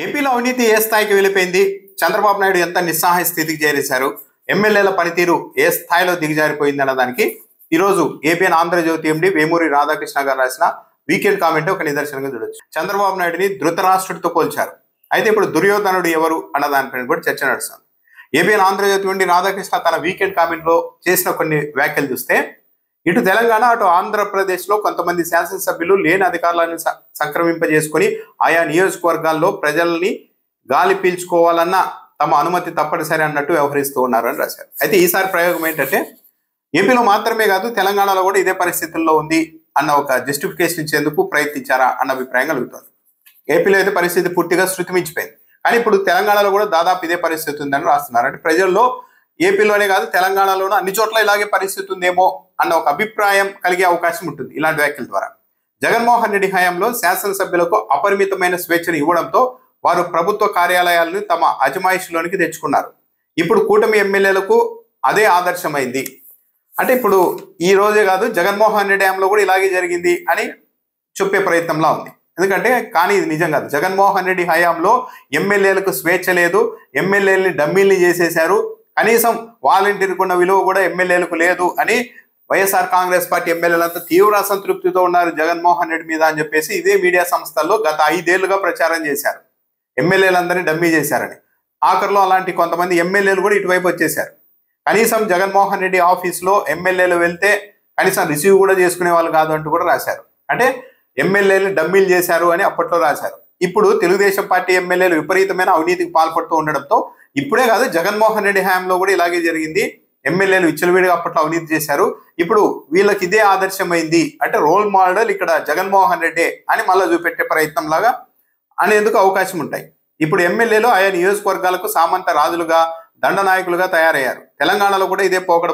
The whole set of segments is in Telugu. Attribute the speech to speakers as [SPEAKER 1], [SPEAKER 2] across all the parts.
[SPEAKER 1] ఏపీలో అవినీతి ఏ స్థాయికి వెళ్ళిపోయింది? చంద్రబాబు నాయుడు ఎంత నిస్సహాయ స్థితికి చేరేశారు? ఎమ్మెల్యేల పనితీరు ఏ స్థాయిలో దిగజారిపోయింది అన్నదానికి ఈరోజు ఏపీఎన్ ఆంధ్రజ్యోతి ఎండి వేమూరి రాధాకృష్ణ గారు రాసిన వీకెండ్ కామెంట్ ఒక నిదర్శనంగా చూడొచ్చు. చంద్రబాబు నాయుడిని ధృతరాష్ట్రుడితో పోల్చారు. అయితే ఇప్పుడు దుర్యోధనుడు ఎవరు అన్న దానిపైన కూడా చర్చ నడుస్తుంది. ఏపీఎన్ ఆంధ్రజ్యోతి ఎండి రాధాకృష్ణ తన వీకెండ్ కామెంట్ లో చేసిన కొన్ని వ్యాఖ్యలు చూస్తే, ఇటు తెలంగాణ అటు ఆంధ్రప్రదేశ్లో కొంతమంది శాసనసభ్యులు లేని అధికారులను సంక్రమింపజేసుకొని ఆయా నియోజకవర్గాల్లో ప్రజల్ని గాలి పీల్చుకోవాలన్న తమ అనుమతి తప్పనిసరి అన్నట్టు వ్యవహరిస్తూ ఉన్నారు అని రాశారు. అయితే ఈసారి ప్రయోగం ఏంటంటే, ఏపీలో మాత్రమే కాదు తెలంగాణలో కూడా ఇదే పరిస్థితుల్లో ఉంది అన్న ఒక జస్టిఫికేషన్ ఇచ్చేందుకు ప్రయత్నించారా అన్న అభిప్రాయం కలుగుతుంది. ఏపీలో అయితే పరిస్థితి పూర్తిగా శృతిమించిపోయింది, కానీ ఇప్పుడు తెలంగాణలో కూడా దాదాపు ఇదే పరిస్థితి ఉందని రాస్తున్నారు. అంటే ప్రజల్లో ఏపీలోనే కాదు తెలంగాణలోనూ అన్ని చోట్ల ఇలాగే పరిస్థితి ఉందేమో అన్న ఒక అభిప్రాయం కలిగే అవకాశం ఉంటుంది ఇలాంటి వ్యాఖ్యల ద్వారా. జగన్మోహన్ రెడ్డి హయాంలో శాసనసభ్యులకు అపరిమితమైన స్వేచ్ఛను ఇవ్వడంతో వారు ప్రభుత్వ కార్యాలయాలను తమ అజమాయిషిలోనికి తెచ్చుకున్నారు. ఇప్పుడు కూటమి ఎమ్మెల్యేలకు అదే ఆదర్శమైంది. అంటే ఇప్పుడు ఈ రోజే కాదు జగన్మోహన్ రెడ్డి హయాంలో కూడా ఇలాగే జరిగింది అని చెప్పే ప్రయత్నంలా ఉంది. ఎందుకంటే కానీ ఇది నిజం కాదు. జగన్మోహన్ రెడ్డి హయాంలో ఎమ్మెల్యేలకు స్వేచ్ఛ లేదు, ఎమ్మెల్యేలని డమ్మీల్ని చేసేశారు, కనీసం వాలంటీర్కు ఉన్న విలువ కూడా ఎమ్మెల్యేలకు లేదు అని వైఎస్ఆర్ కాంగ్రెస్ పార్టీ ఎమ్మెల్యేలంతా తీవ్ర అసంతృప్తితో ఉన్నారు జగన్మోహన్ రెడ్డి మీద అని చెప్పేసి ఇదే మీడియా సంస్థల్లో గత 5 ఏళ్లుగా ప్రచారం చేశారు. ఎమ్మెల్యేలందరినీ డమ్మీ చేశారని. ఆఖరిలో అలాంటి కొంతమంది ఎమ్మెల్యేలు కూడా ఇటువైపు వచ్చేశారు. కనీసం జగన్మోహన్ రెడ్డి ఆఫీస్లో ఎమ్మెల్యేలు వెళ్తే కనీసం రిసీవ్ కూడా చేసుకునే వాళ్ళు కాదు అంటూ కూడా రాశారు. అంటే ఎమ్మెల్యేలు డమ్మీలు చేశారు అని అప్పట్లో రాశారు. ఇప్పుడు తెలుగుదేశం పార్టీ ఎమ్మెల్యేలు విపరీతమైన అవినీతికి పాల్పడుతూ ఉండడంతో ఇప్పుడే కాదు జగన్మోహన్ రెడ్డి హయాంలో కూడా ఇలాగే జరిగింది. ఎమ్మెల్యేలు విచ్చలవిడిగా అప్పట్లో అవినీతి చేశారు. ఇప్పుడు వీళ్ళకి ఇదే ఆదర్శమైంది, అంటే రోల్ మోడల్ ఇక్కడ జగన్మోహన్ రెడ్డి అని మళ్ళీ చూపెట్టే ప్రయత్నం లాగా అనేందుకు అవకాశం ఉంటాయి. ఇప్పుడు ఎమ్మెల్యేలు ఆయా నియోజకవర్గాలకు సామంత రాజులుగా దండనాయకులుగా తయారయ్యారు. తెలంగాణలో కూడా ఇదే పోకడ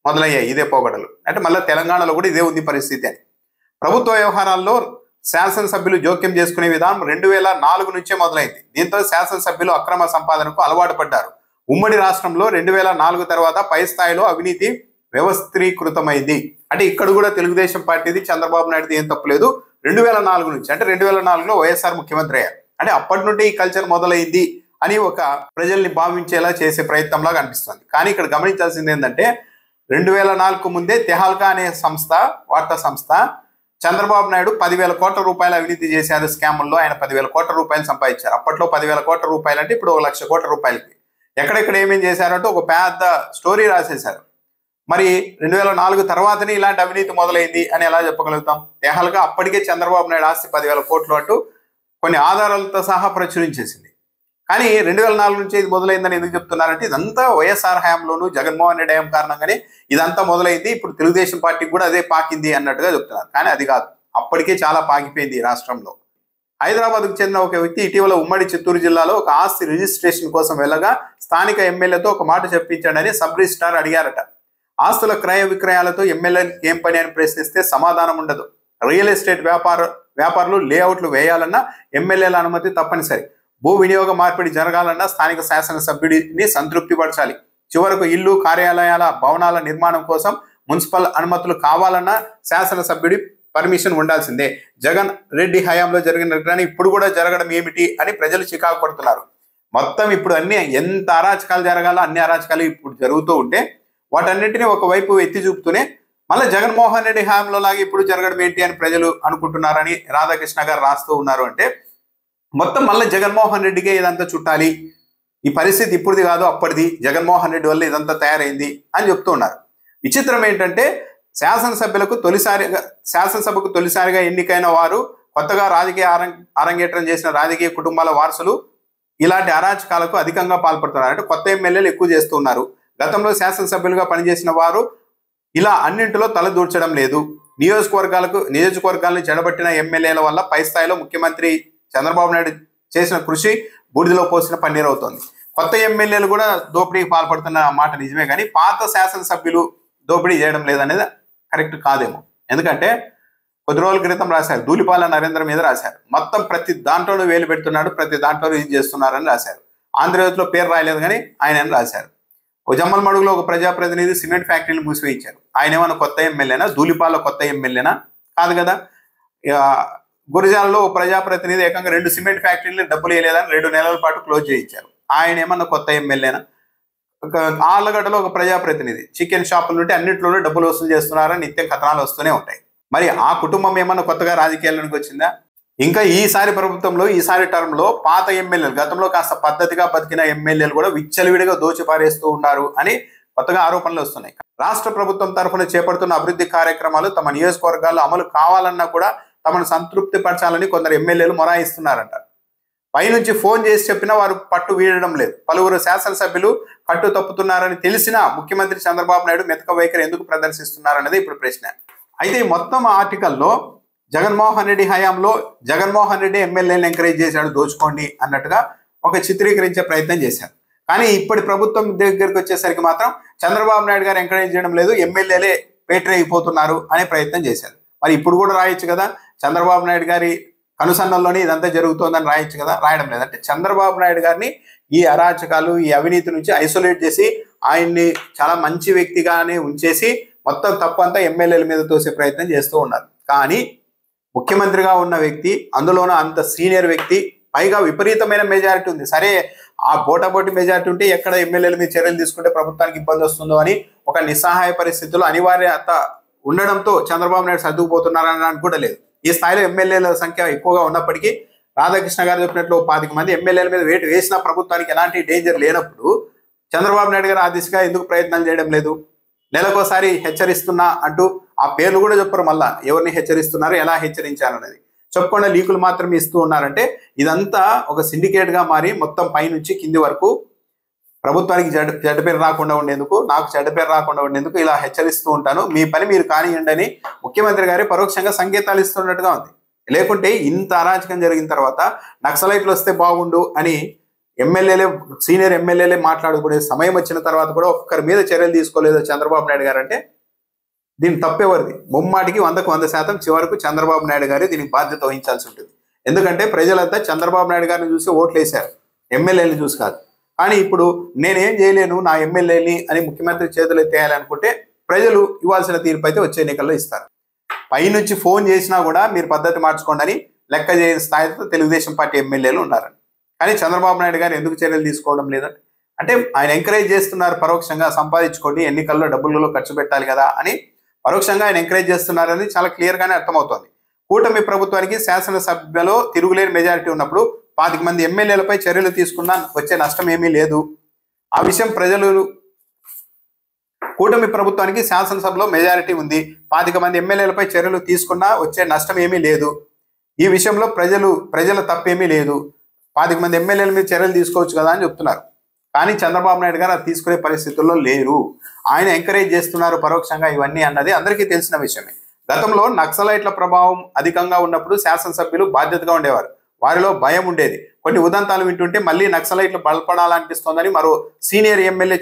[SPEAKER 1] మొదలయ్యాయి ఇదే పోకడలు. అంటే మళ్ళీ తెలంగాణలో కూడా ఇదే ఉంది పరిస్థితి అని. ప్రభుత్వ వ్యవహారాల్లో శాసనసభ్యులు జోక్యం చేసుకునే విధానం 2004 నుంచే మొదలైంది. దీంతో శాసనసభ్యులు అక్రమ సంపాదనకు అలవాటు పడ్డారు. ఉమ్మడి రాష్ట్రంలో 2004 తర్వాత పై స్థాయిలో అవినీతి వ్యవస్థీకృతమైంది. అంటే ఇక్కడ కూడా తెలుగుదేశం పార్టీది చంద్రబాబు నాయుడుది ఏం తప్పలేదు. 2004 నుంచి, అంటే 2004లో వైఎస్ఆర్ ముఖ్యమంత్రి అయ్యారు. అంటే అప్పటి నుండి ఈ కల్చర్ మొదలైంది అని ఒక ప్రజల్ని భావించేలా చేసే ప్రయత్నంలాగా అనిపిస్తుంది. కానీ ఇక్కడ గమనించాల్సింది ఏంటంటే 2004 ముందే తెహాల్కా అనే వార్తా సంస్థ చంద్రబాబు నాయుడు 10,000 కోట్ల రూపాయలు అవినీతి చేశారు స్కాముల్లో. ఆయన 10,000 కోట్ల రూపాయలు సంపాదించారు. అప్పట్లో 10,000 కోట్ల రూపాయలు అంటే ఇప్పుడు 1,00,000 కోట్ల రూపాయలకి ఎక్కడెక్కడ ఏమేం చేశారంటే ఒక పెద్ద స్టోరీ రాసేశారు. మరి 2004 తర్వాతనే ఇలాంటి అవినీతి మొదలైంది అని ఎలా చెప్పగలుగుతాం? తెహాల్కా అప్పటికే చంద్రబాబు నాయుడు ఆస్తి 10,000 కోట్లు అంటూ కొన్ని ఆధారాలతో సహా ప్రచురించేసింది. కానీ 2004 నుంచి ఇది మొదలైందని ఎందుకు చెప్తున్నారంటే ఇదంతా వైఎస్ఆర్ హయాంలోను జగన్మోహన్ రెడ్డి హయాం కారణంగానే ఇదంతా మొదలైంది. ఇప్పుడు తెలుగుదేశం పార్టీకి కూడా అదే పాకింది అన్నట్టుగా చెప్తున్నారు. కానీ అది కాదు, అప్పటికే చాలా పాకిపోయింది ఈ రాష్ట్రంలో. హైదరాబాద్కు చెందిన ఒక వ్యక్తి ఇటీవల ఉమ్మడి చిత్తూరు జిల్లాలో ఒక ఆస్తి రిజిస్ట్రేషన్ కోసం వెళ్ళగా స్థానిక ఎమ్మెల్యేతో ఒక మాట చెప్పించాడని సబ్ రిజిస్ట్రార్ అడిగారట. ఆస్తుల క్రయ విక్రయాలతో ఎమ్మెల్యేకి ఏం పని అని ప్రశ్నిస్తే సమాధానం ఉండదు. రియల్ ఎస్టేట్ వ్యాపారులు లేఅవుట్లు వేయాలన్నా ఎమ్మెల్యేల అనుమతి తప్పనిసరి. భూ వినియోగ మార్పిడి జరగాలన్నా స్థానిక శాసనసభ్యుడిని సంతృప్తిపరచాలి. చివరకు ఇల్లు, కార్యాలయాల, భవనాల నిర్మాణం కోసం మున్సిపల్ అనుమతులు కావాలన్నా శాసనసభ్యుడి పర్మిషన్ ఉండాల్సిందే. జగన్ రెడ్డి హయాంలో జరిగిన ఇప్పుడు కూడా జరగడం ఏమిటి అని ప్రజలు చికాకు పడుతున్నారు. మొత్తం ఇప్పుడు ఎంత అరాచకాలు జరగాలో అన్ని అరాచకాలు ఇప్పుడు జరుగుతూ ఉంటే వాటన్నింటినీ ఒకవైపు ఎత్తి చూపుతూనే మళ్ళీ జగన్మోహన్ రెడ్డి హయాంలో లాగా ఇప్పుడు జరగడం ఏంటి అని ప్రజలు అనుకుంటున్నారని రాధాకృష్ణ గారు రాస్తూ ఉన్నారు. అంటే మొత్తం మళ్ళీ జగన్మోహన్ రెడ్డికే ఇదంతా చుట్టాలి, ఈ పరిస్థితి ఇప్పుడుది కాదు అప్పటిది, జగన్మోహన్ రెడ్డి వల్ల ఇదంతా తయారైంది అని చెప్తూ ఉన్నారు. విచిత్రం ఏంటంటే శాసనసభకు తొలిసారిగా ఎన్నికైన వారు, కొత్తగా రాజకీయ అరంగేట్రం చేసిన రాజకీయ కుటుంబాల వారసులు ఇలాంటి అరాచకాలకు అధికంగా పాల్పడుతున్నారు. అంటే కొత్త ఎమ్మెల్యేలు ఎక్కువ చేస్తున్నారు. గతంలో శాసనసభ్యులుగా పనిచేసిన వారు ఇలా అన్నింటిలో తలదూర్చడం లేదు. నియోజకవర్గాలను చెడబట్టిన ఎమ్మెల్యేల వల్ల పై స్థాయిలో ముఖ్యమంత్రి చంద్రబాబు నాయుడు చేసిన కృషి బూడిదలో పోసిన పన్నీర్ అవుతోంది. కొత్త ఎమ్మెల్యేలు కూడా దోపిడీకి పాల్పడుతున్న మాట నిజమే, కానీ పాత శాసనసభ్యులు దోపిడీ చేయడం లేదనేది కరెక్ట్ కాదేమో. ఎందుకంటే కొద్ది రోజుల క్రితం రాశారు, ధూళిపాల నరేంద్ర మీద రాశారు. మొత్తం ప్రతి దాంట్లోనూ వేలు పెడుతున్నాడు, ప్రతి దాంట్లోనూ ఇది చేస్తున్నారని రాశారు. ఆంధ్రజ్యోతిలో పేరు రాయలేదు కానీ ఆయన రాశారు. ఓ జమ్మలమడుగులో ఒక ప్రజాప్రతినిధి సిమెంట్ ఫ్యాక్టరీలు మూసివేయించారు. ఆయన ఏమన్నా కొత్త ఎమ్మెల్యేనా? ధూళిపాల కొత్త ఎమ్మెల్యేనా? కాదు కదా. గురజాలలో ఓ ప్రజాప్రతినిధి ఏకంగా 2 సిమెంట్ ఫ్యాక్టరీలు డబ్బులు వేయలేదని 2 నెలల పాటు క్లోజ్ చేయించారు. ఆయన ఏమన్నా కొత్త ఎమ్మెల్యేనా? ఆళ్ళగడ్డలో ఒక ప్రజాప్రతినిధి చికెన్ షాపుల నుండి అన్నింటిలోనూ డబ్బులు వసూలు చేస్తున్నారని నిత్యం కథనాలు వస్తూనే ఉంటాయి. మరి ఆ కుటుంబం ఏమన్నా కొత్తగా రాజకీయాల్లోకి వచ్చిందా? ఇంకా ఈసారి ప్రభుత్వంలో ఈసారి టర్మ్ లో పాత ఎమ్మెల్యేలు, గతంలో కాస్త పద్ధతిగా బతికిన ఎమ్మెల్యేలు కూడా విచ్చలవిడిగా దోచిపారేస్తూ ఉన్నారు అని కొత్తగా ఆరోపణలు వస్తున్నాయి. రాష్ట్ర ప్రభుత్వం తరఫున చేపడుతున్న అభివృద్ధి కార్యక్రమాలు తమ నియోజకవర్గాల్లో అమలు కావాలన్నా కూడా తమను సంతృప్తి పరచాలని కొందరు ఎమ్మెల్యేలు మొరాయిస్తున్నారంట. పైనుంచి ఫోన్ చేసి చెప్పినా వారు పట్టు వీడడం లేదు. పలువురు శాసనసభ్యులు కట్టు తప్పుతున్నారని తెలిసినా ముఖ్యమంత్రి చంద్రబాబు నాయుడు మెతక వైఖరి ఎందుకు ప్రదర్శిస్తున్నారనేది ఇప్పుడు ప్రశ్న. అయితే ఈ మొత్తం ఆర్టికల్లో జగన్మోహన్ రెడ్డి హయాంలో జగన్మోహన్ రెడ్డి ఎమ్మెల్యేలను ఎంకరేజ్ చేశాడు దోచుకోండి అన్నట్టుగా ఒక చిత్రీకరించే ప్రయత్నం చేశారు. కానీ ఇప్పటి ప్రభుత్వం దగ్గరికి వచ్చేసరికి మాత్రం చంద్రబాబు నాయుడు గారు ఎంకరేజ్ చేయడం లేదు, ఎమ్మెల్యేలే పేటరైపోతున్నారు అనే ప్రయత్నం చేశారు. మరి ఇప్పుడు కూడా రాయొచ్చు కదా, చంద్రబాబు నాయుడు గారి కనుసన్నల్లోనే ఇదంతా జరుగుతోందని రాయొచ్చు కదా. రాయడం లేదంటే చంద్రబాబు నాయుడు గారిని ఈ అరాచకాలు ఈ అవినీతి నుంచి ఐసోలేట్ చేసి ఆయన్ని చాలా మంచి వ్యక్తిగానే ఉంచేసి మొత్తం తప్పు అంతా ఎమ్మెల్యేల మీద తోసే ప్రయత్నం చేస్తూ ఉన్నారు. కానీ ముఖ్యమంత్రిగా ఉన్న వ్యక్తి, అందులోనూ అంత సీనియర్ వ్యక్తి, పైగా విపరీతమైన మెజారిటీ ఉంది. సరే ఆ బోటాబోటి మెజారిటీ ఉంటే ఎక్కడ ఎమ్మెల్యేల మీద చర్యలు తీసుకుంటే ప్రభుత్వానికి ఇబ్బంది వస్తుందో అని ఒక నిస్సహాయ పరిస్థితుల్లో అనివార్యత ఉండడంతో చంద్రబాబు నాయుడు సర్దుకుపోతున్నారని అనుకోవట్లేదు. ఈ స్థాయిలో ఎమ్మెల్యేల సంఖ్య ఎక్కువగా ఉన్నప్పటికీ రాధాకృష్ణ గారు చెప్పినట్లు 25 మంది ఎమ్మెల్యేల మీద వేటు వేసిన ప్రభుత్వానికి ఎలాంటి డేంజర్ లేనప్పుడు చంద్రబాబు నాయుడు గారు ఆ దిశగా ఎందుకు ప్రయత్నాలు చేయడం లేదు? నెలకోసారి హెచ్చరిస్తున్నా అంటూ ఆ పేర్లు కూడా చెప్పరు, మళ్ళా ఎవరిని హెచ్చరిస్తున్నారు, ఎలా హెచ్చరించాలనేది చెప్పకుండా లీకులు మాత్రమే ఇస్తూ ఉన్నారంటే ఇదంతా ఒక సిండికేట్ గా మారి మొత్తం పైనుంచి కింది వరకు ప్రభుత్వానికి చెడ్డ పేరు రాకుండా ఉండేందుకు, నాకు చెడ్డ పేరు రాకుండా ఉండేందుకు ఇలా హెచ్చరిస్తూ ఉంటాను, మీ పని మీరు కానివ్వండి అని ముఖ్యమంత్రి గారి పరోక్షంగా సంకేతాలు ఇస్తున్నట్టుగా ఉంది. లేకుంటే ఇంత అరాచకం జరిగిన తర్వాత నక్సలైట్లు వస్తే బాగుండు అని ఎమ్మెల్యేలే, సీనియర్ ఎమ్మెల్యేలే మాట్లాడుకునే సమయం వచ్చిన తర్వాత కూడా ఒక్కరి మీద చర్యలు తీసుకోలేదు చంద్రబాబు నాయుడు గారు అంటే దీని తప్పెవరిది? ముమ్మాటికి 100కు 100% చివరకు చంద్రబాబు నాయుడు గారు దీనికి బాధ్యత వహించాల్సి ఉంటుంది. ఎందుకంటే ప్రజలంతా చంద్రబాబు నాయుడు గారిని చూసి ఓట్లు వేశారు, ఎమ్మెల్యేని చూసి కాదు. కానీ ఇప్పుడు నేనేం చేయలేను నా ఎమ్మెల్యేని అని ముఖ్యమంత్రి చేతులు ఎత్తేయాలనుకుంటే ప్రజలు ఇవ్వాల్సిన తీర్పు అయితే వచ్చే ఎన్నికల్లో ఇస్తారు. పైనుంచి ఫోన్ చేసినా కూడా మీరు పద్ధతి మార్చుకోండి అని లెక్క చేయని స్థాయితో తెలుగుదేశం పార్టీ ఎమ్మెల్యేలు ఉన్నారని. కానీ చంద్రబాబు నాయుడు గారు ఎందుకు చర్యలు తీసుకోవడం లేదంటే అంటే ఆయన ఎంకరేజ్ చేస్తున్నారు, పరోక్షంగా సంపాదించుకోండి, ఎన్నికల్లో డబ్బులలో ఖర్చు పెట్టాలి కదా అని పరోక్షంగా ఆయన ఎంకరేజ్ చేస్తున్నారని చాలా క్లియర్ గానే అర్థమవుతోంది. కూటమి ప్రభుత్వానికి శాసనసభ్యలో తిరుగులేని మెజారిటీ ఉన్నప్పుడు 25 మంది ఎమ్మెల్యేలపై చర్యలు తీసుకున్నా వచ్చే నష్టం ఏమీ లేదు. ఆ విషయం ప్రజలు, కూటమి ప్రభుత్వానికి శాసనసభలో మెజారిటీ ఉంది, 25 మంది ఎమ్మెల్యేలపై చర్యలు తీసుకున్నా వచ్చే నష్టం ఏమీ లేదు, ఈ విషయంలో ప్రజల తప్పేమీ లేదు, 25 మంది ఎమ్మెల్యేల మీద చర్యలు తీసుకోవచ్చు కదా అని చెప్తున్నారు. కానీ చంద్రబాబు నాయుడు గారు అది తీసుకునే పరిస్థితుల్లో లేరు. ఆయన ఎంకరేజ్ చేస్తున్నారు పరోక్షంగా ఇవన్నీ అన్నది అందరికీ తెలిసిన విషయమే. గతంలో నక్సలైట్ల ప్రభావం అధికంగా ఉన్నప్పుడు శాసనసభ్యులు బాధ్యతగా ఉండేవారు, వారిలో భయం ఉండేది. కొన్ని ఉదంతాలు వింటుంటే మళ్ళీ నక్సలైట్లు బలపడాలనిపిస్తోందని మరో సీనియర్ ఎమ్మెల్యే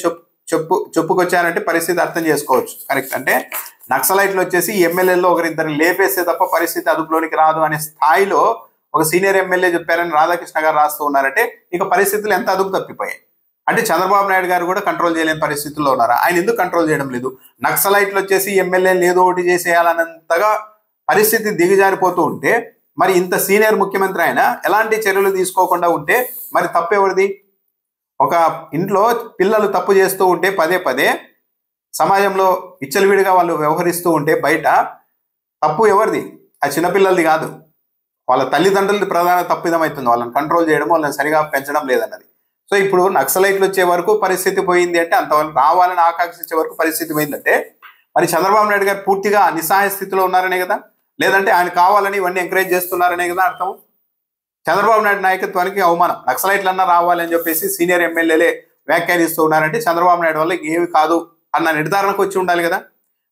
[SPEAKER 1] చెప్పుకొచ్చారంటే పరిస్థితి అర్థం చేసుకోవచ్చు. కరెక్ట్, అంటే నక్సలైట్లు వచ్చేసి ఎమ్మెల్యేలో ఒకరిద్దరిని లేపేస్తే తప్ప పరిస్థితి అదుపులోనికి రాదు అనే స్థాయిలో ఒక సీనియర్ ఎమ్మెల్యే చెప్పారని రాధాకృష్ణ గారు రాస్తూ ఉన్నారంటే ఇక పరిస్థితులు ఎంత అదుపు తప్పిపోయాయి. అంటే చంద్రబాబు నాయుడు గారు కూడా కంట్రోల్ చేయలేని పరిస్థితుల్లో ఉన్నారా? ఆయన ఎందుకు కంట్రోల్ చేయడం లేదు? నక్సలైట్లు వచ్చేసి ఎమ్మెల్యేలు ఏదో ఒకటి చేసేయాలన్నంతగా పరిస్థితి దిగజారిపోతూ ఉంటే మరి ఇంత సీనియర్ ముఖ్యమంత్రి ఆయన ఎలాంటి చర్యలు తీసుకోకుండా ఉంటే మరి తప్పెవరిది? ఒక ఇంట్లో పిల్లలు తప్పు చేస్తూ ఉంటే పదే సమాజంలో విచ్చలవిడిగా వాళ్ళు వ్యవహరిస్తూ ఉంటే బయట తప్పు ఎవరిది? ఆ చిన్నపిల్లలది కాదు, వాళ్ళ తల్లిదండ్రులది ప్రధాన తప్పిదమవుతుంది. వాళ్ళని కంట్రోల్ చేయడం, వాళ్ళని సరిగా పెంచడం లేదన్నది. సో ఇప్పుడు నక్సలైట్లు వచ్చే వరకు పరిస్థితి పోయింది అంటే, అంతవరకు రావాలని ఆకాంక్షించే వరకు పరిస్థితి పోయిందంటే మరి చంద్రబాబు నాయుడు గారు పూర్తిగా నిస్సహాయ స్థితిలో ఉన్నారనే కదా, లేదంటే ఆయన కావాలని ఇవన్నీ ఎంకరేజ్ చేస్తున్నారనే కదా అర్థం. చంద్రబాబు నాయుడు నాయకత్వానికి అవమానం. నక్సలైట్లన్నా రావాలని చెప్పేసి సీనియర్ ఎమ్మెల్యేలే వ్యాఖ్యానిస్తూ ఉన్నారంటే చంద్రబాబు నాయుడు వల్ల ఏమి కాదు అన్న నిర్ధారణకు వచ్చి ఉండాలి కదా.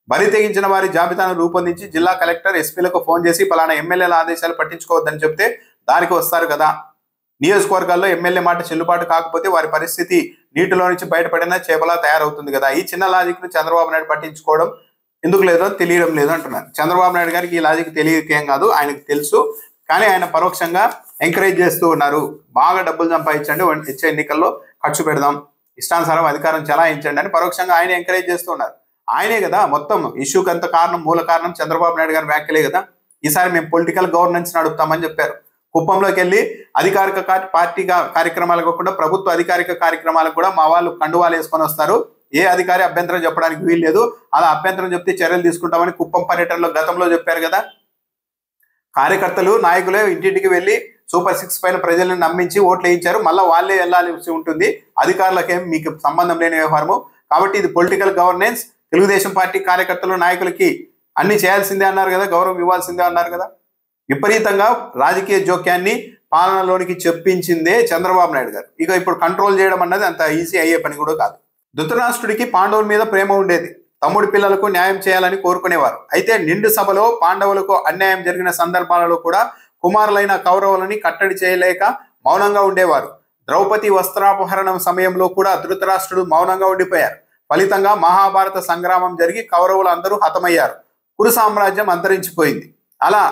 [SPEAKER 1] బరి తెగించిన వారి జాబితాను రూపొందించి జిల్లా కలెక్టర్ ఎస్పీలకు ఫోన్ చేసి పలానా ఎమ్మెల్యేల ఆదేశాలు పట్టించుకోవద్దని చెప్తే దానికి వస్తారు కదా. నియోజకవర్గాల్లో ఎమ్మెల్యే మాట చెల్లుబాటు కాకపోతే వారి పరిస్థితి నీటిలో నుంచి బయటపడిన చేపలా తయారవుతుంది కదా. ఈ చిన్న లాజిక్ ను చంద్రబాబు నాయుడు పట్టించుకోవడం ఎందుకు లేదో తెలియడం లేదు అంటున్నారు. చంద్రబాబు నాయుడు గారికి ఈ లాజిక్ తెలియకేం కాదు, ఆయనకు తెలుసు. కానీ ఆయన పరోక్షంగా ఎంకరేజ్ చేస్తూ ఉన్నారు. బాగా డబ్బులు సంపాదించండి, వచ్చే ఎన్నికల్లో ఖర్చు పెడదాం, ఇష్టానుసారం అధికారం చలాయించండి అని పరోక్షంగా ఆయన ఎంకరేజ్ చేస్తూ ఉన్నారు. ఆయనే కదా మొత్తం ఇష్యూకి అంత కారణం, మూల కారణం చంద్రబాబు నాయుడు గారి వ్యాఖ్యలే కదా. ఈసారి మేము పొలిటికల్ గవర్నెన్స్ నడుపుతామని చెప్పారు. కుప్పంలోకి వెళ్ళి అధికారిక పార్టీ కార్యక్రమాలు కాకుండా ప్రభుత్వ అధికారిక కార్యక్రమాలకు కూడా మా వాళ్ళు కండువాలు వేసుకొని వస్తారు. ఏ అధికారి అభ్యంతరం చెప్పడానికి వీల్లేదు. అలా అభ్యంతరం చెప్తే చర్యలు తీసుకుంటామని కుప్పం పర్యటనలో గతంలో చెప్పారు కదా. కార్యకర్తలు నాయకులే ఇంటింటికి వెళ్ళి సూపర్ 6 పైన ప్రజలను నమ్మించి ఓట్లు వేయించారు. మళ్ళీ వాళ్ళే వెళ్ళాల్సి ఉంటుంది. అధికారులకేం మీకు సంబంధం లేని వ్యవహారము. కాబట్టి ఇది పొలిటికల్ గవర్నెన్స్. తెలుగుదేశం పార్టీ కార్యకర్తలు నాయకులకి అన్ని చేయాల్సిందే అన్నారు కదా, గౌరవం ఇవ్వాల్సిందే అన్నారు కదా. విపరీతంగా రాజకీయ జోక్యాన్ని పాలనలోనికి చెప్పించిందే చంద్రబాబు నాయుడు గారు. ఇక ఇప్పుడు కంట్రోల్ చేయడం అన్నది అంత ఈజీ అయ్యే పని కూడా కాదు. ధృతరాష్ట్రుడికి పాండవుల మీద ప్రేమ ఉండేది. తమ్ముడి పిల్లలకు న్యాయం చేయాలని కోరుకునేవారు. అయితే నిండు సభలో పాండవులకు అన్యాయం జరిగిన సందర్భాలలో కూడా కుమారులైన కౌరవులని కట్టడి చేయలేక మౌనంగా ఉండేవారు. ద్రౌపది వస్త్రాపహరణం సమయంలో కూడా ధృతరాష్ట్రుడు మౌనంగా ఉండిపోయారు. ఫలితంగా మహాభారత సంగ్రామం జరిగి కౌరవులు అందరూ హతమయ్యారు. కురు సామ్రాజ్యం అంతరించిపోయింది. అలా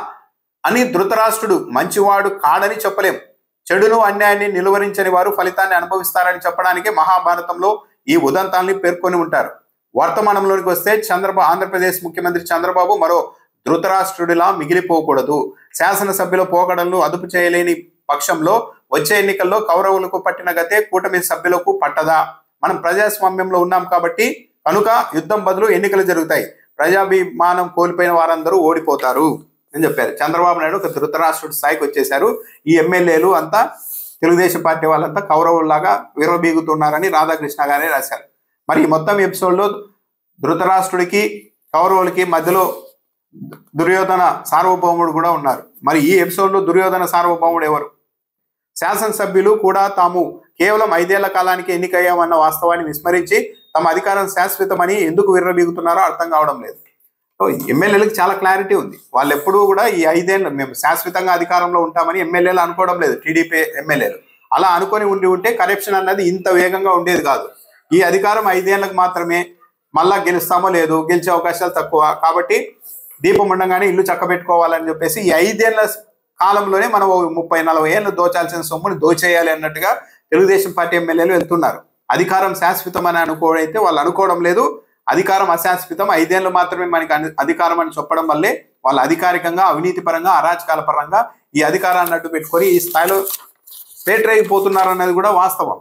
[SPEAKER 1] అని ధృతరాష్ట్రుడు మంచివాడు కాడని చెప్పలేం. చెడును అన్యాయాన్ని నిలువరించని వారు ఫలితాన్ని అనుభవిస్తారని చెప్పడానికి మహాభారతంలో ఈ ఉదంతాల్ని పేర్కొని ఉంటారు. వర్తమానంలోనికి వస్తే ఆంధ్రప్రదేశ్ ముఖ్యమంత్రి చంద్రబాబు మరో ధృతరాష్ట్రుడిలా మిగిలిపోకూడదు. శాసనసభ్యుల పోకడలను అదుపు చేయలేని పక్షంలో వచ్చే ఎన్నికల్లో కౌరవులకు పట్టిన గతే కూటమి సభ్యులకు పట్టదా? మనం ప్రజాస్వామ్యంలో ఉన్నాం కాబట్టి కనుక యుద్ధం బదులు ఎన్నికలు జరుగుతాయి. ప్రజాభిమానం కోల్పోయిన వారందరూ ఓడిపోతారు అని చెప్పారు. చంద్రబాబు నాయుడు ఒక ధృతరాష్ట్రుడి స్థాయికి వచ్చేశారు. ఈ ఎమ్మెల్యేలు అంతా తెలుగుదేశం పార్టీ వాళ్ళంతా కౌరవుల్లాగా విర్రబీగుతున్నారని రాధాకృష్ణ గారే రాశారు. మరి ఈ మొత్తం ఎపిసోడ్లో ధృతరాష్ట్రుడికి కౌరవులకి మధ్యలో దుర్యోధన సార్వభౌముడు కూడా ఉన్నారు. మరి ఈ ఎపిసోడ్లో దుర్యోధన సార్వభౌముడు ఎవరు? శాసనసభ్యులు కూడా తాము కేవలం 5 ఏళ్ల కాలానికి ఎన్నికయ్యామన్న వాస్తవాన్ని విస్మరించి తమ అధికారం శాశ్వతమని ఎందుకు విర్రబీగుతున్నారో అర్థం కావడం లేదు. ఎమ్మెల్యేలకు చాలా క్లారిటీ ఉంది. వాళ్ళు ఎప్పుడూ కూడా ఈ 5 ఏళ్ళు మేము శాశ్వతంగా అధికారంలో ఉంటామని ఎమ్మెల్యేలు అనుకోవడం లేదు. టీడీపీ ఎమ్మెల్యేలు అలా అనుకొని ఉంటే కరప్షన్ అన్నది ఇంత వేగంగా ఉండేది కాదు. ఈ అధికారం 5 ఏళ్ళకు మాత్రమే, మళ్ళా గెలుస్తామో లేదు, గెలిచే అవకాశాలు తక్కువ. కాబట్టి దీపం ఉండగానే ఇల్లు చక్కబెట్టుకోవాలని చెప్పేసి ఈ 5 ఏళ్ల కాలంలోనే మనం 30-40 ఏళ్ళు దోచాల్సిన సొమ్ముని దోచేయాలి అన్నట్టుగా తెలుగుదేశం పార్టీ ఎమ్మెల్యేలు వెళ్తున్నారు. అధికారం శాశ్వతం అని అనుకోవడైతే వాళ్ళు అనుకోవడం లేదు. అధికారం అశాశ్వతం, 5 ఏళ్ళు మాత్రమే మనకి అధికారం అని చెప్పడం వల్లే వాళ్ళు అధికారికంగా అవినీతి పరంగా అరాచకాల పరంగా ఈ అధికారాన్ని అడ్డు పెట్టుకొని ఈ స్థాయిలో పేటరైపోతున్నారు అన్నది కూడా వాస్తవం.